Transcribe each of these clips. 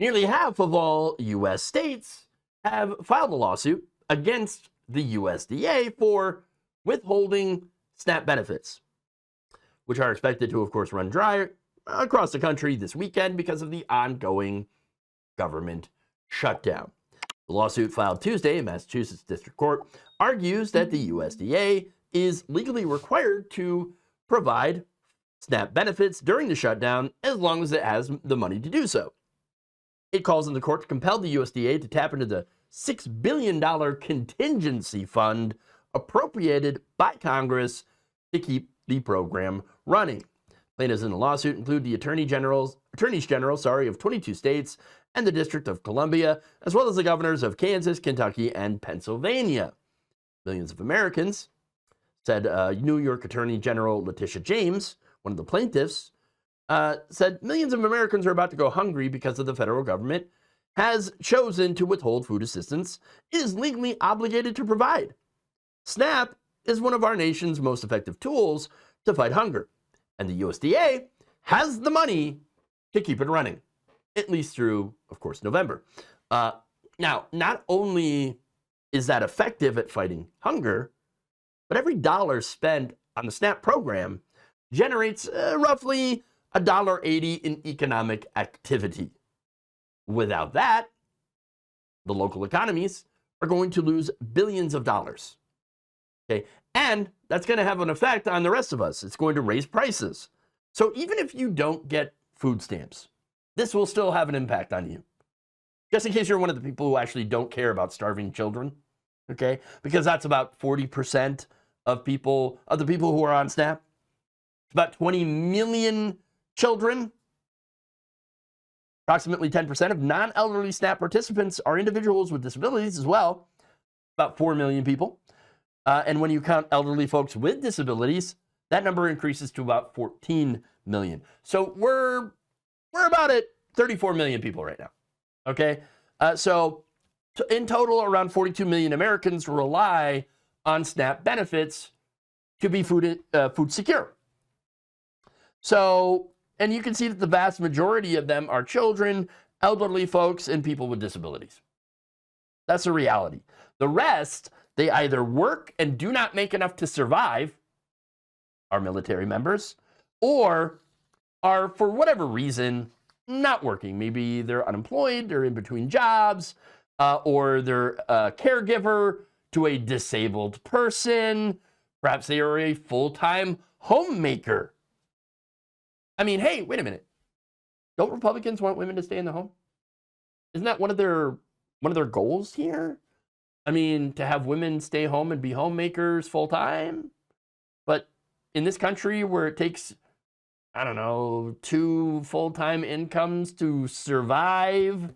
Nearly half of all U.S. states have filed a lawsuit against the USDA for withholding SNAP benefits, which are expected to, of course, run dry across the country this weekend because of the ongoing government shutdown. The lawsuit filed Tuesday in Massachusetts District Court argues that the USDA is legally required to provide SNAP benefits during the shutdown as long as it has the money to do so. It calls on the court to compel the USDA to tap into the $6 billion contingency fund appropriated by Congress to keep the program running. Plaintiffs in the lawsuit include the attorneys general of 22 states and the District of Columbia, as well as the governors of Kansas, Kentucky, and Pennsylvania. Millions of Americans, said New York Attorney General Letitia James, one of the plaintiffs, said millions of Americans are about to go hungry because of the federal government has chosen to withhold food assistance it is legally obligated to provide. SNAP is one of our nation's most effective tools to fight hunger, and the USDA has the money to keep it running, at least through, of course, November. Now, not only is that effective at fighting hunger, but every dollar spent on the SNAP program generates roughly $1.80 in economic activity. Without that, the local economies are going to lose billions of dollars. Okay, and that's going to have an effect on the rest of us. It's going to raise prices. So even if you don't get food stamps, this will still have an impact on you. Just in case you're one of the people who actually don't care about starving children, okay? Because that's about 40% of the people who are on SNAP. It's about 20 million children. Approximately 10% of non-elderly SNAP participants are individuals with disabilities as well, about 4 million people. And when you count elderly folks with disabilities, that number increases to about 14 million. So we're about at 34 million people right now, okay? So in total, around 42 million Americans rely on SNAP benefits to be food secure. So, and you can see that the vast majority of them are children, elderly folks, and people with disabilities. That's a reality. The rest, they either work and do not make enough to survive, our military members, or are, for whatever reason, not working. Maybe they're unemployed, they're in between jobs, or they're a caregiver to a disabled person. Perhaps they are a full-time homemaker. I mean, hey, wait a minute. Don't Republicans want women to stay in the home? Isn't that one of their goals here? I mean, to have women stay home and be homemakers full-time? But in this country where it takes, I don't know, 2 full-time incomes to survive,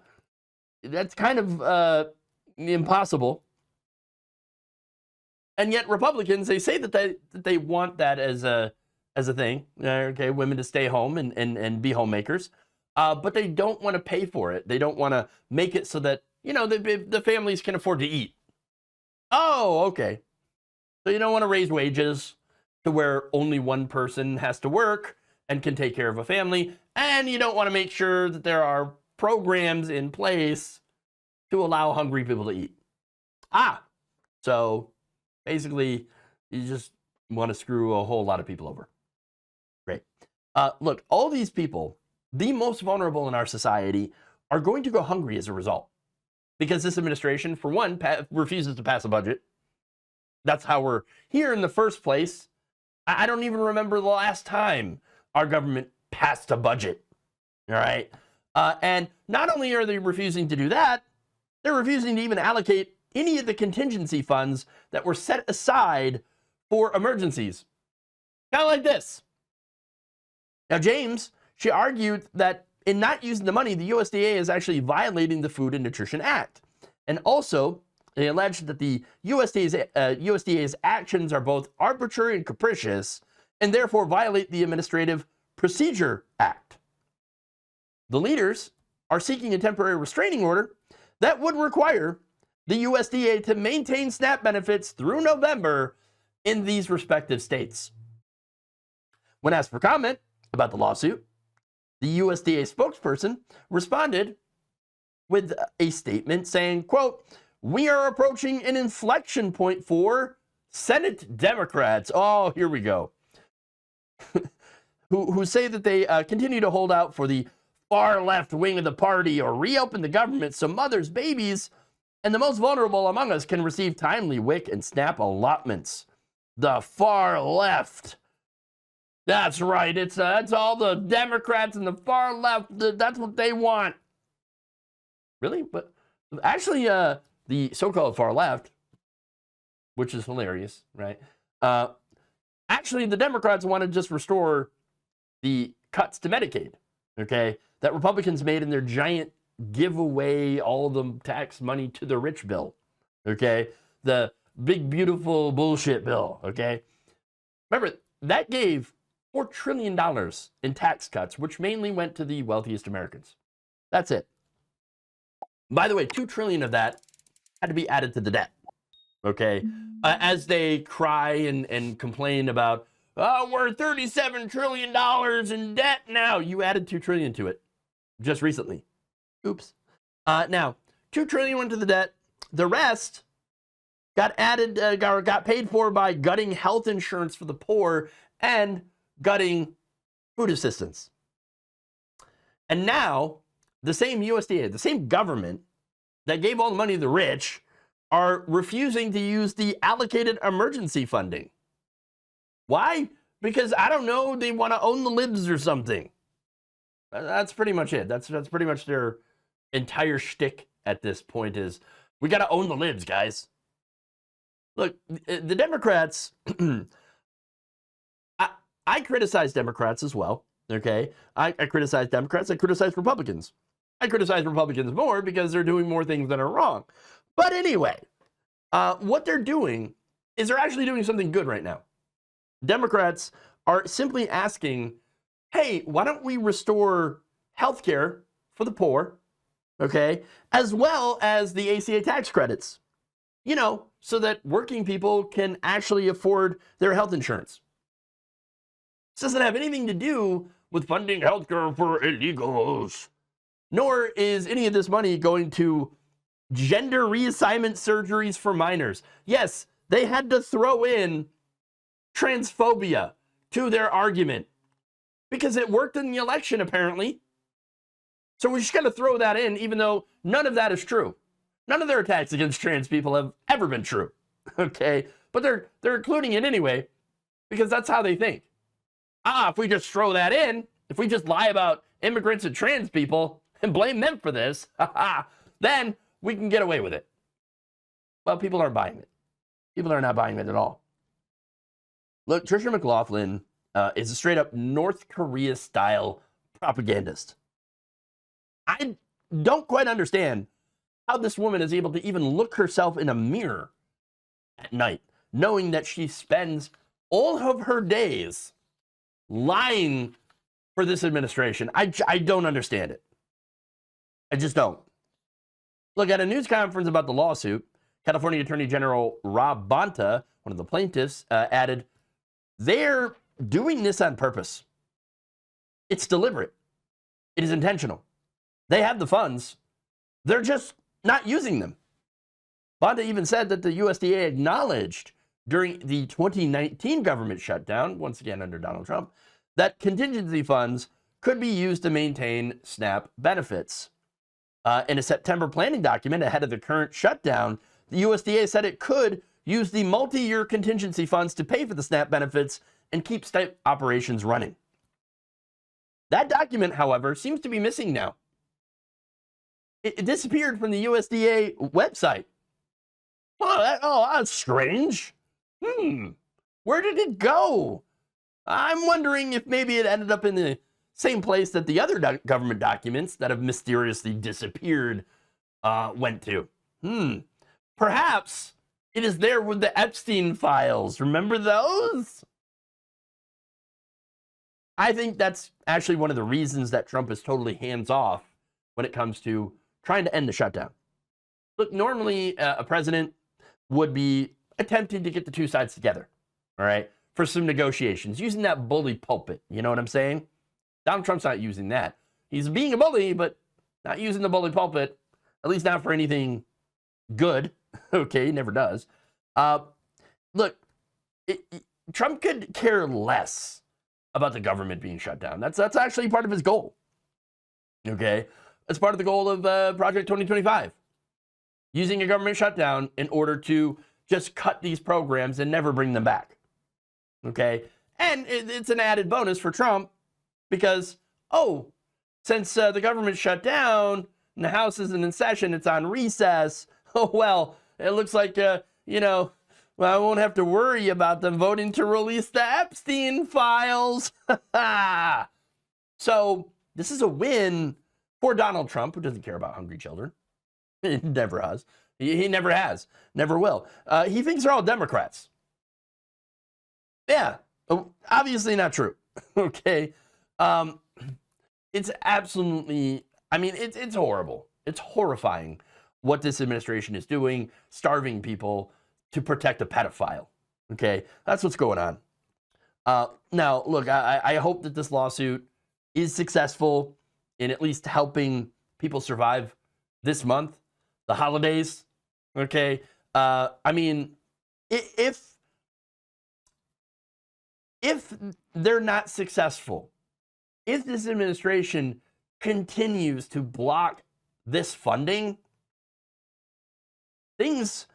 that's kind of impossible. And yet Republicans, they say that they want that as a thing, okay, women to stay home and be homemakers, but they don't want to pay for it. They don't want to make it so that, you know, the families can afford to eat. Oh, okay. So you don't want to raise wages to where only one person has to work and can take care of a family, and you don't want to make sure that there are programs in place to allow hungry people to eat. So basically, you just want to screw a whole lot of people over. Great. Look, all these people, the most vulnerable in our society, are going to go hungry as a result. Because this administration, for one, refuses to pass a budget. That's how we're here in the first place. I don't even remember the last time our government passed a budget. All right. And not only are they refusing to do that, they're refusing to even allocate any of the contingency funds that were set aside for emergencies. Kind of like this. Now, James, she argued that in not using the money, the USDA is actually violating the Food and Nutrition Act. And also, they alleged that the USDA's actions are both arbitrary and capricious, and therefore violate the Administrative Procedure Act. The leaders are seeking a temporary restraining order that would require the USDA to maintain SNAP benefits through November in these respective states. When asked for comment about the lawsuit, the USDA spokesperson responded with a statement saying, quote, "We are approaching an inflection point for Senate Democrats." Oh, here we go. who say that they continue to hold out for the far left wing of the party or reopen the government so mothers, babies, and the most vulnerable among us can receive timely WIC and SNAP allotments. The far left. That's right. It's all the Democrats and the far left. That's what they want. Really? But actually, the so-called far left, which is hilarious, right? Actually, the Democrats want to just restore the cuts to Medicaid, okay, that Republicans made in their giant giveaway all the tax money to the rich bill, okay? The big, beautiful bullshit bill, okay? Remember, that gave $4 trillion in tax cuts, which mainly went to the wealthiest Americans. That's it. By the way, $2 trillion of that had to be added to the debt, okay? As they cry and complain about, oh, we're $37 trillion in debt now. You added $2 trillion to it just recently. Oops. Now, $2 trillion went to the debt. The rest got added, got paid for by gutting health insurance for the poor and gutting food assistance. And now, the same USDA, the same government that gave all the money to the rich, are refusing to use the allocated emergency funding. Why? Because, I don't know, they want to own the libs or something. That's pretty much it. That's pretty much their entire shtick at this point is, we got to own the libs, guys. Look, the Democrats, I criticize Democrats as well, okay? I criticize Democrats, I criticize Republicans. I criticize Republicans more because they're doing more things that are wrong. But anyway, what they're doing is they're actually doing something good right now. Democrats are simply asking, hey, why don't we restore health care for the poor, okay, as well as the ACA tax credits, you know, so that working people can actually afford their health insurance. This doesn't have anything to do with funding health care for illegals, nor is any of this money going to gender reassignment surgeries for minors. Yes, they had to throw in transphobia to their argument because it worked in the election, apparently. So we're just going to throw that in, even though none of that is true. None of their attacks against trans people have ever been true, okay? But they're including it anyway because that's how they think. If we just throw that in, if we just lie about immigrants and trans people and blame them for this, then we can get away with it. Well, people aren't buying it. People are not buying it at all. Look, Tricia McLaughlin is a straight-up North Korea-style propagandist. I don't quite understand how this woman is able to even look herself in a mirror at night, knowing that she spends all of her days lying for this administration. I don't understand it. I just don't. Look, at a news conference about the lawsuit, California Attorney General Rob Bonta, one of the plaintiffs, added, they're doing this on purpose. It's deliberate. It is intentional. They have the funds. They're just not using them. Bonta even said that the USDA acknowledged during the 2019 government shutdown, once again under Donald Trump, that contingency funds could be used to maintain SNAP benefits. In a September planning document ahead of the current shutdown, the USDA said it could use the multi-year contingency funds to pay for the SNAP benefits and keep state operations running. That document, however, seems to be missing now. It disappeared from the USDA website. That's strange. Where did it go? I'm wondering if maybe it ended up in the same place that the other government documents that have mysteriously disappeared went to. Perhaps it is there with the Epstein files. Remember those? I think that's actually one of the reasons that Trump is totally hands-off when it comes to trying to end the shutdown. Look, normally a president would be attempting to get the two sides together, all right, for some negotiations, using that bully pulpit. You know what I'm saying? Donald Trump's not using that. He's being a bully, but not using the bully pulpit. at least not for anything good. Okay, he never does. Look, Trump could care less about the government being shut down. That's actually part of his goal. Okay, that's part of the goal of Project 2025. Using a government shutdown in order to just cut these programs and never bring them back. Okay, and it's an added bonus for Trump because, since the government shut down and the House isn't in session, it's on recess. Oh, well, it looks like, I won't have to worry about them voting to release the Epstein files. So this is a win for Donald Trump, who doesn't care about hungry children. He never has. He never has. Never will. He thinks they're all Democrats. Yeah, obviously not true. Okay. It's absolutely, it's horrible. It's horrifying what this administration is doing, starving people to protect a pedophile. Okay, that's what's going on. Now, look, I hope that this lawsuit is successful in at least helping people survive this month, the holidays. Okay, if they're not successful, if this administration continues to block this funding, things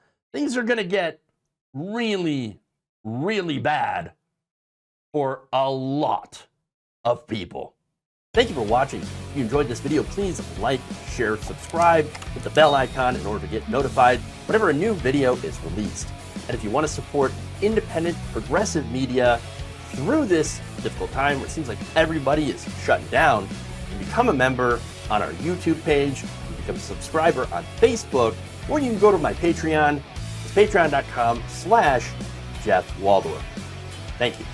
are going to get really, really bad for a lot of people. Thank you for watching. If you enjoyed this video, please like, share, subscribe, hit the bell icon in order to get notified whenever a new video is released. And if you want to support independent, progressive media through this difficult time where it seems like everybody is shutting down, you can become a member on our YouTube page, you can become a subscriber on Facebook, or you can go to my Patreon. It's patreon.com/Jeff Waldorf. Thank you.